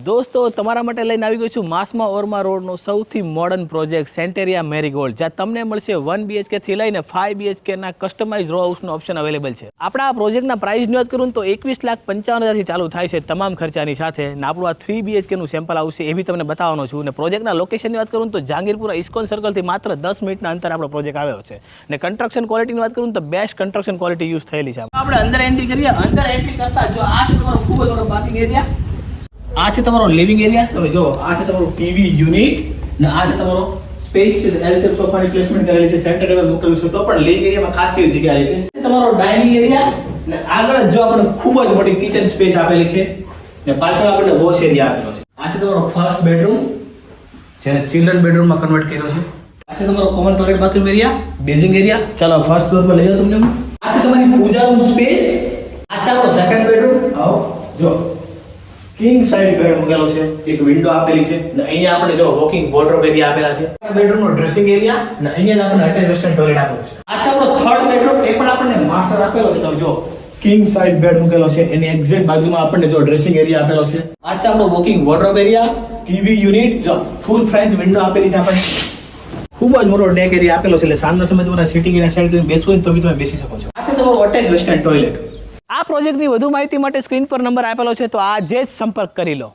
દોસ્તો તમારા માટે લઈને આવી ગયો છું માસમાં ઓરમા રોડનો સૌથી મોડર્ન પ્રોજેક્ટ સેન્ટેરિયા મેરીગોલ્ડ, જ્યાં તમને મળશે 1 BHK થી લઈને 5 BHK ના કસ્ટમાઇઝ રો હાઉસનો ઓપ્શન અવેલેબલ છે. આપણા આ પ્રોજેક્ટના પ્રાઇસની વાત કરું તો 21,55,000 થી ચાલુ થાય છે તમામ ખર્ચાની સાથે. ને આપણું આ 3 BHK નું સેમ્પલ આવશે એ બી તમને બતાવવાનો છું. ને પ્રોજેક્ટના લોકેશનની વાત કરું તો જહાંગીરપુરા ઇસ્કોન સર્કલથી માત્ર 10 મિનિટના અંતરે આપણો પ્રોજેક્ટ આવ્યો છે. ને કન્સ્ટ્રક્શન ક્વોલિટીની વાત કરું તો બેસ્ટ કન્સ્ટ્રક્શન ક્વોલિટી યુઝ થયેલી છે. આપણે અંદર એન્ટ્રી કરીએ. અંદર એન્ટ્રી કરતા જો આ છે તમારો ખૂબ જ મોટો પાર્કિંગ એરિયા. આ છે તમારો લિવિંગ એરિયા. તમે જો આ છે તમારું ટીવી યુનિટ ને આ છે તમારો સ્પેસ છે. એલ શેપ સોફાની પ્લેસમેન્ટ કરેલી છે. સેન્ટર ટેબલ મૂકેલું છે તો પણ લિવિંગ એરિયામાં ખાસ એવી જગ્યા રહે છે. તમારો ડાઇનિંગ એરિયા ને આગળ જો આપણને ખૂબ જ મોટી કિચન સ્પેસ આપેલી છે ને પાછળ આપણને વોશ એરિયા આપેલો છે. આ છે તમારો ફર્સ્ટ બેડરૂમ જેને ચિલ્ડ્રન બેડરૂમમાં કન્વર્ટ કર્યો છે. આ છે તમારો common toilet bathroom area, basing area. ચાલો ફર્સ્ટ ફ્લોર પર લઈ જાઓ તમને. આ છે તમારી પૂજા રૂમ સ્પેસ. આ છે આપણો સેકન્ડ બેડરૂમ. આવો જો કિંગ સાઇઝ બેડ મૂકેલો છે. એક વિન્ડો આપેલી છે ને અહીંયા આપણે જો વોકિંગ વોર્ડરોબ એરિયા આપેલા છે. બેડરૂમનો ડ્રેસિંગ એરિયા ને અહીંયા આપણને અટેચ વેસ્ટર્ન ટોયલેટ આપેલો છે. આ છે આપણો થર્ડ બેડરૂમ. એ પણ આપણને માસ્ટર આપેલો છે. તમે જો કિંગ સાઇઝ બેડ મૂકેલો છે. એની એક્ઝેક્ટ બાજુમાં આપણને જો ડ્રેસિંગ એરિયા આપેલો છે. આ છે આપણો walking wardrobe area, TV unit, જો ફૂલ ફ્રેન્ચ વિન્ડો આપેલી છે આપણને. ખૂબ જ મોટો ડેક એરિયા આપેલો છે એટલે સાંજના સમયે તમારા સિટિંગ એરિયા સાઈડ કરીને બેસવું હોય તો બી તમે બેસી શકો છો. આ છે તમારો અટેચ વેસ્ટર્ન ટોયલેટ. આ પ્રોજેક્ટની વધુ માહિતી માટે સ્ક્રીન પર નંબર આપેલો છે તો આજે જ સંપર્ક કરી લો.